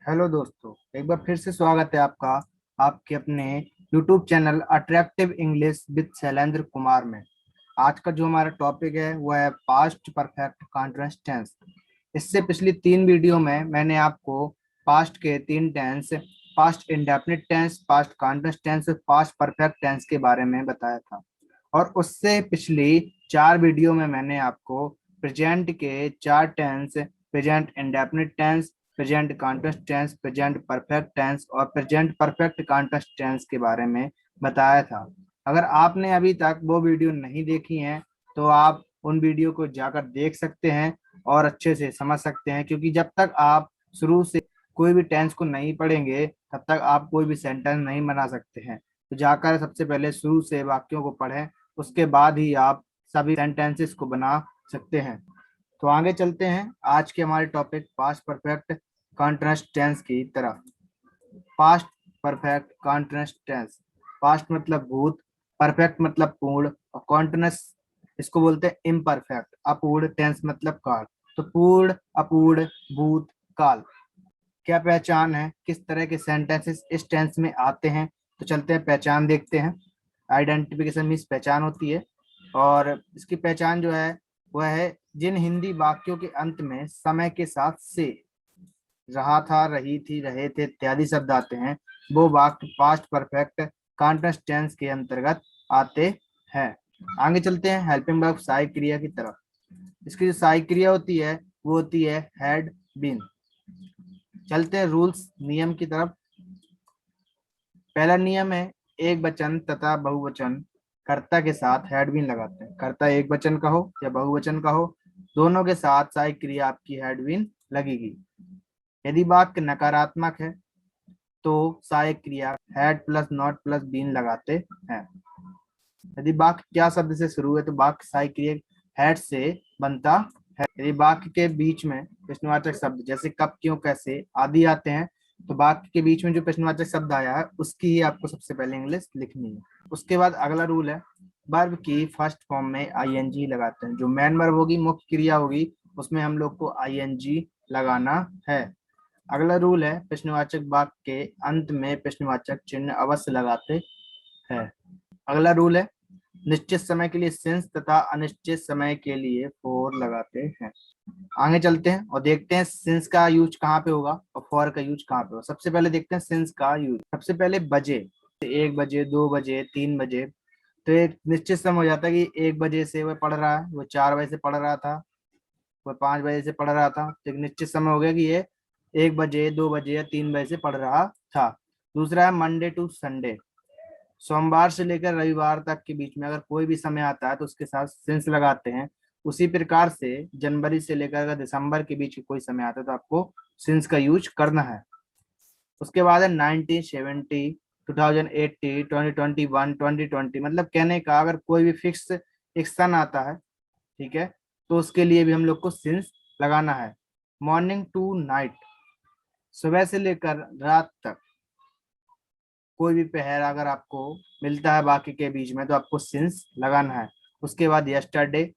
Hello दोस्तों, एक बार फिर से स्वागत है आपका आपके अपने YouTube channel attractive English with Shailendra Kumar में। आज का जो हमारा टॉपिक है वो है पास्ट परफेक्ट कंटीन्यूअस टेंस। इससे पिछली 3 वीडियो में मैंने आपको पास्ट के 3 tense, past indefinite tense, past continuous tense, past perfect tense के बारे में बताया था। और उससे पिछली 4 वीडियो में मैंने आपको प्रेजेंट के 4 tense, present indefinite tense, present continuous tense, present perfect tense और प्रेजेंट परफेक्ट कंटीन्यूअस टेंस के बारे में बताया था। अगर आपने अभी तक वो वीडियो नहीं देखी हैं तो आप उन वीडियो को जाकर देख सकते हैं और अच्छे से समझ सकते हैं, क्योंकि जब तक आप शुरू से कोई भी टेंस को नहीं पढ़ेंगे तब तक आप कोई भी सेंटेंस नहीं बना सकते हैं। तो जाकर सबसे पहले शुरू से वाक्यों को पढ़ें, उसके बाद ही आप सभी सेंटेंसेस को बना सकते हैं। तो आगे चलते हैं आज के हमारे topic past perfect continuous tense की तरफ। Past perfect continuous tense. Past मतलब भूत, परफेक्ट मतलब पूर्ण और कंटीन्यूअस इसको बोलते हैं इम्परफेक्ट, अपूर्ण। टेंस मतलब काल। तो पूर्ण, अपूर्ण, भूत, काल। क्या पहचान है, किस तरह के सेंटेंसेस इस टेंस में आते हैं? तो चलते हैं पहचान देखते हैं। आइडेंटिफिकेशन मीन्स पहचान होती है, और इसकी पहचान जो है वह है जिन हिंदी वाक्यों के अंत में समय के साथ से, रहा था, रही थी, रहे थे इत्यादि शब्द आते हैं, वो वाक्य पास्ट परफेक्ट कंटीन्यूअस टेंस के अंतर्गत आते हैं। आगे चलते हैं हेल्पिंग वर्ब सहायक क्रिया की तरफ। इसकी जो सहायक क्रिया होती है वो होती है हैड बीन। चलते हैं रूल्स, नियम की तरफ। पहला नियम है एक वचन तथा बहुवचन कर्ता के साथ हैड बीन लगाते हैं। कर्ता एक वचन का हो या बहुवचन का हो, दोनों के साथ सहायक क्रिया आपकी हैड बीन लगेगी। यदि वाक्य नकारात्मक है तो सहायक क्रिया had plus not plus been लगाते हैं। यदि वाक्य क्या शब्द से शुरू है तो वाक्य सहायक क्रिया हैड से बनता है। यदि वाक्य के बीच में प्रश्नवाचक शब्द जैसे कब, क्यों, कैसे आदि आते हैं तो वाक्य के बीच में जो प्रश्नवाचक शब्द आया है उसकी ही आपको सबसे पहले इंग्लिश लिखनी है। उसके बाद अगला रूल है वर्ब की फर्स्ट फॉर्म में आईएनजी लगाते हैं। जो मेन वर्ब होगी, मुख्य क्रिया होगी, उसमें हम लोग को आईएनजी लगाना है। अगला रूल है प्रश्नवाचक वाक्य के अंत में प्रश्नवाचक चिन्ह अवश्य लगाते हैं। अगला रूल है निश्चित समय के लिए सिंस तथा अनिश्चित समय के लिए फॉर लगाते हैं। आगे चलते हैं और देखते हैं सिंस का यूज कहाँ पे होगा और फॉर का यूज कहाँ पे होगा। सबसे पहले देखते हैं सिंस का यूज। सबसे पहले बजे, 1 बजे, 2 बजे, 3 बजे। तो एक निश्चित समय हो जाता है कि 1 बजे से वह पढ़ रहा है, वो 4 बजे से पढ़ रहा था, वह 5 बजे से पढ़ रहा था। तो एक निश्चित समय हो गया कि ये 1 बजे, 2 बजे या 3 बजे से पढ़ रहा था। दूसरा है मंडे टू संडे। सोमवार से लेकर रविवार तक के बीच में अगर कोई भी समय आता है तो उसके साथ सिंस लगाते हैं। उसी प्रकार से जनवरी से लेकर अगर दिसंबर के बीच कोई समय आता है तो आपको सिंस का यूज करना है। उसके बाद है 1970, 2080, 2021, 2020। मतलब कहने का अगर कोई भी फिक्स एक सन आता है, ठीक है, तो उसके लिए भी हम लोग को सिंस लगाना है। मॉर्निंग टू नाइट, सुबह से लेकर रात तक कोई भी पहर अगर आपको मिलता है बाकी के बीच में तो आपको सिंस लगाना है। उसके बाद यस्टरडे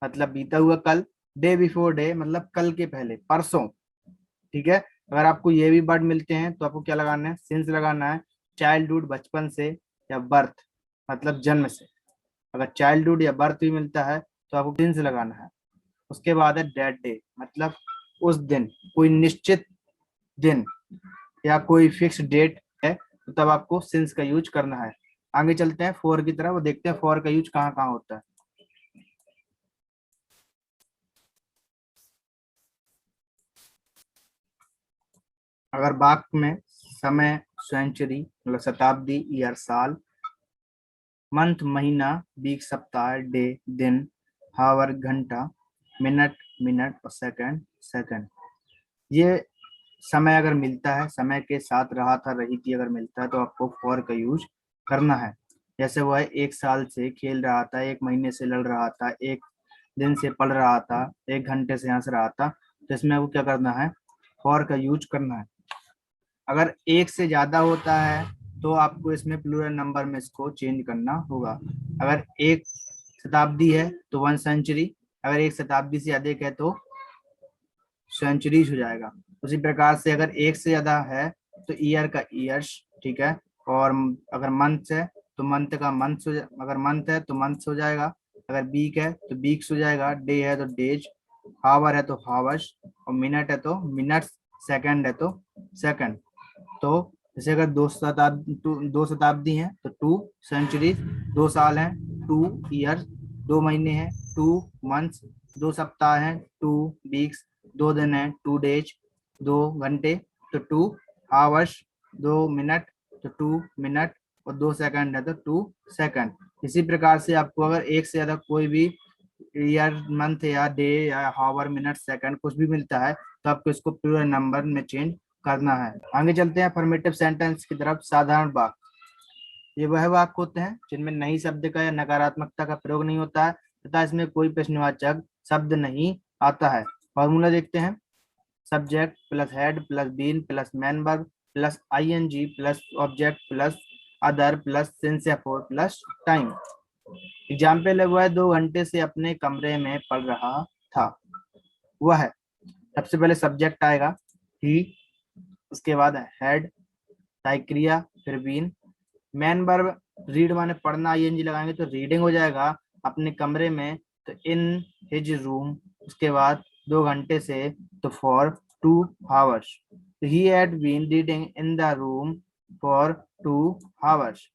मतलब बीता हुआ कल, डे बिफोर डे मतलब कल के पहले, परसों, ठीक है। अगर आपको ये भी वर्ड मिलते हैं तो आपको क्या लगाना है, सिंस लगाना है। चाइल्डहुड बचपन से, या बर्थ मतलब जन्म से, अगर चाइल्डहुड या बर्थ भी मिलता है तो आपको सिंस लगाना है। उसके बाद है डेट डे मतलब उस दिन, कोई निश्चित दिन या कोई फिक्स डेट है तो तब आपको सिंस का यूज करना है। आगे चलते हैं फॉर की तरफ, वो देखते हैं फॉर का यूज कहाँ कहाँ होता है। अगर वाक्य में समय, सेंचुरी मतलब शताब्दी, ईयर साल, मंथ महीना, वीक सप्ताह, डे दिन, हावर घंटा, मिनट मिनट और सेकंड सेकंड, ये समय अगर मिलता है, समय के साथ रहा था, रही थी अगर मिलता है तो आपको फॉर का यूज करना है। जैसे वो है 1 साल से खेल रहा था, 1 महीने से लड़ रहा था, 1 दिन से पढ़ रहा था, 1 घंटे से हंस रहा था। तो इसमें आपको क्या करना है, फॉर का यूज करना है। अगर एक से ज्यादा होता है तो आपको इसमें प्लूरल नंबर में इसको चेंज करना होगा। अगर 1 शताब्दी है तो 1 सेंचुरी, अगर 1 शताब्दी से अधिक है तो सेंचुरीज हो जाएगा। उसी प्रकार से अगर एक से ज्यादा है तो ईयर का ईयर्स, ठीक है। और अगर मंथ है तो मंथ का मंथ्स हो अगर मंथ है तो मंथ्स हो जाएगा, अगर वीक है तो वीक्स हो जाएगा, डे है तो डेज, हावर है तो हावर्स, और मिनट है तो मिनट्स, सेकंड है तो सेकंड। तो जैसे अगर दो शताब्दी हैं तो 2 सेंचुरीज, 2 साल हैं 2 ईयर्स, 2 महीने हैं 2 मंथ्स, 2 सप्ताह हैं 2 वीक्स, 2 दिन हैं 2 डेज, 2 घंटे तो 2 आवर्स, 2 मिनट तो 2 मिनट, और 2 सेकंड है तो 2 सेकंड। इसी प्रकार से आपको अगर एक से ज्यादा कोई भी ईयर, मंथ या डे या हावर, मिनट, सेकंड कुछ भी मिलता है तो आपको इसको पूरे नंबर में चेंज करना है। आगे चलते हैं अफर्मेटिव सेंटेंस की तरफ। साधारण वाक्य, ये वह वाक्य होते हैं जिनमें नई शब्द का या नकारात्मकता का प्रयोग नहीं होता है तथा इसमें कोई प्रश्नवाचक शब्द नहीं आता है। फॉर्मूला देखते हैं। Subject plus had plus been plus main verb plus ING plus object plus other plus since या फोर प्लस टाइम। एग्जाम्पल है, वह 2 घंटे से अपने कमरे में पढ़ रहा था। वह, सबसे पहले सब्जेक्ट आएगा ही, उसके बाद हेड, क्रिया, फिर बीन, मैन वर्ब, रीड माने पढ़ना, आईएनजी लगाएंगे तो रीडिंग हो जाएगा अपने कमरे में, तो इन हिज रूम, उसके बाद 2 घंटे से तो फॉर 2 आवर्स, तो he had been reading in the room for 2 hours.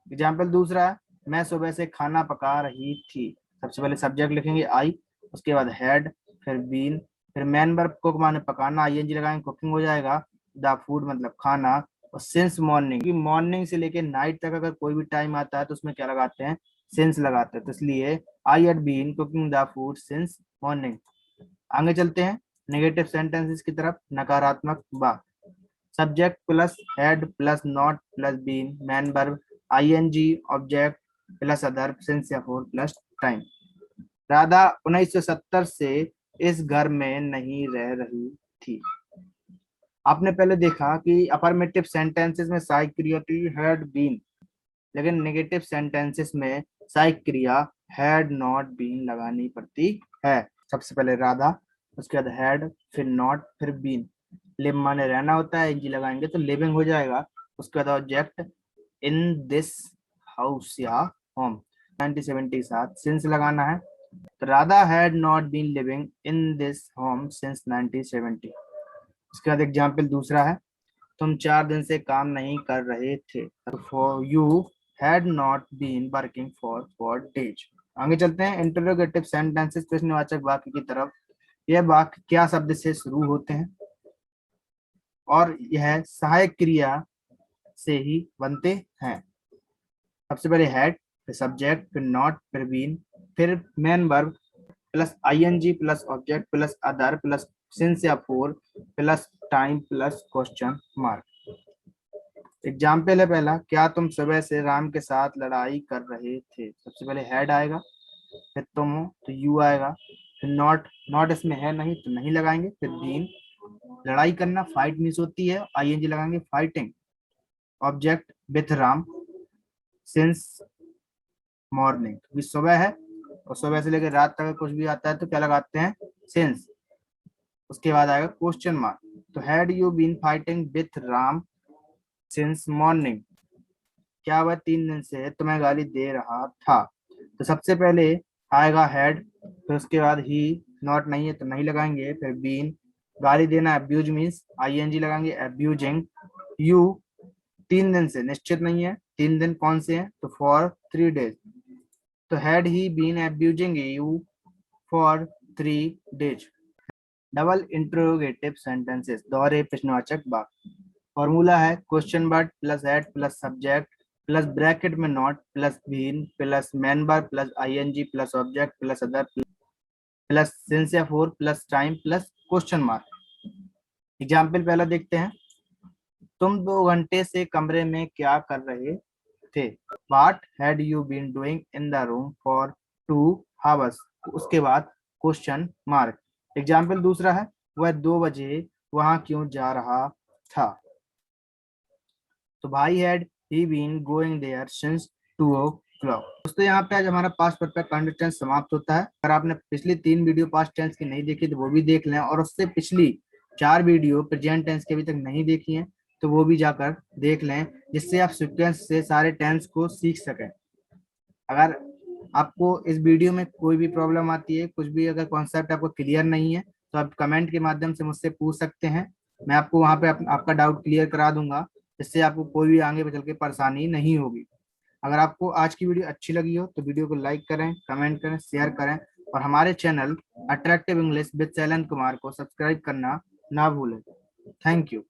Example दूसरा है, मैं सुबह से खाना पका रही थी। सबसे पहले सब्जेक्ट लिखेंगे आई, उसके बाद हेड, फिर बीन, फिर मैन वर्ब कुक माने पकाना, आईएनजी लगाएंगे कुकिंग हो जाएगा, द फूड मतलब खाना, और सिंस मॉर्निंग, क्योंकि मॉर्निंग से लेके नाइट तक अगर कोई भी टाइम आता है तो उसमें क्या लगाते हैं, सिंस लगाते हैं, तो इसलिए I had been cooking the food since morning. आगे चलते हैं नेगेटिव सेंटेंसेस की तरफ। नकारात्मक वाक्य, subject plus had plus not plus been main verb ING object plus other since या फोर प्लस टाइम। राधा 1970 से इस घर में नहीं रह रही थी। आपने पहले देखा कि अफर्मेटिव सेंटेंसेस में सहायक क्रिया थी हैड बीन, लेकिन नेगेटिव सेंटेंसेस में सहायक क्रिया हैड नॉट बीन लगानी पड़ती है। सबसे पहले राधा, उसके बाद हैड, फिर नॉट, फिर बीन। लिव माने रहना होता है, एनजी लगाएंगे तो लिविंग हो जाएगा। उसके बाद ऑब्जेक्ट इन दिस हाउस या होम, 1970 के साथ सिंस लगाना है, तो Radha had not been living in this home since 1970। उसके बाद एग्जाम्पल दूसरा है, तुम 4 दिन से काम नहीं कर रहे थे, for you had not been working for 4 days. आगे चलते हैं इंटरोगेटिव सेंटेंसेस, प्रश्नवाचक वाक्य की तरफ। यह वाक्य क्या शब्द से शुरू होते हैं और यह सहायक क्रिया से ही बनते हैं। सबसे पहले हैड, फिर सब्जेक्ट, फिर नॉट, फिर बीन, फिर main verb plus ING plus object plus other plus since या for plus time plus question mark. Example है पहला, क्या तुम सुबह से राम के साथ लड़ाई कर रहे थे। सबसे पहले हेड आएगा, फिर तुम हो तो यू आएगा, फिर नॉट, नॉट इसमें है नहीं तो नहीं लगाएंगे, फिर बीन, लड़ाई करना फाइट मीन्स होती है, आईएनजी लगाएंगे fighting, object with Ram since morning, क्योंकि सुबह है और सुबह से लेकर रात तक कुछ भी आता है तो क्या लगाते हैं, सिंस। उसके बाद आएगा क्वेश्चन मार्क, तो had you been fighting with Ram since morning, क्या वह 3 दिन से तुम्हें गाली दे रहा था। तो सबसे पहले आएगा हेड, फिर उसके बाद ही, नॉट नहीं है तो नहीं लगाएंगे, फिर बीन, गाली देना अब्यूज मीन्स आईएनजी लगाएंगे अब्यूजिंग, यू 3 दिन से निश्चित नहीं है, 3 दिन कौन से हैं तो फॉर 3 डेज, तो had he been abusing you for 3 days. Double interrogative sentences, दोहरे प्रश्नवाचक वाक्य। फॉर्मूला है question word plus had plus subject plus bracket में not plus been plus main verb plus ING plus object plus other plus since या for plus time plus question mark. Example पहला देखते हैं, तुम 2 घंटे से कमरे में क्या कर रहे थे। What had you been doing in the room for 2 hours, उसके बाद क्वेश्चन मार्क। एग्जाम्पल दूसरा है, वह 2 बजे वहां क्यों जा रहा था, तो भाई had he been going there since 2 o'clock। दोस्तों यहाँ पे आज हमारा पास्ट परफेक्ट कंटीन्यूअस टेंस समाप्त होता है। अगर आपने पिछली 3 वीडियो पास्ट टेंस की नहीं देखी तो वो भी देख लें, और उससे पिछली 4 वीडियो प्रेजेंट टेंस के अभी तक नहीं देखी हैं तो वो भी जाकर देख लें, जिससे आप सीक्वेंस से सारे टेंस को सीख सकें। अगर आपको इस वीडियो में कोई भी प्रॉब्लम आती है, कुछ भी अगर कॉन्सेप्ट आपको क्लियर नहीं है, तो आप कमेंट के माध्यम से मुझसे पूछ सकते हैं। मैं आपको वहां पे आपका डाउट क्लियर करा दूंगा, जिससे आपको कोई भी आगे चल के परेशानी नहीं होगी। अगर आपको आज की वीडियो अच्छी लगी हो तो वीडियो को लाइक करें, कमेंट करें, शेयर करें और हमारे channel attractive English with Shailendra Kumar को सब्सक्राइब करना ना भूलें। Thank you.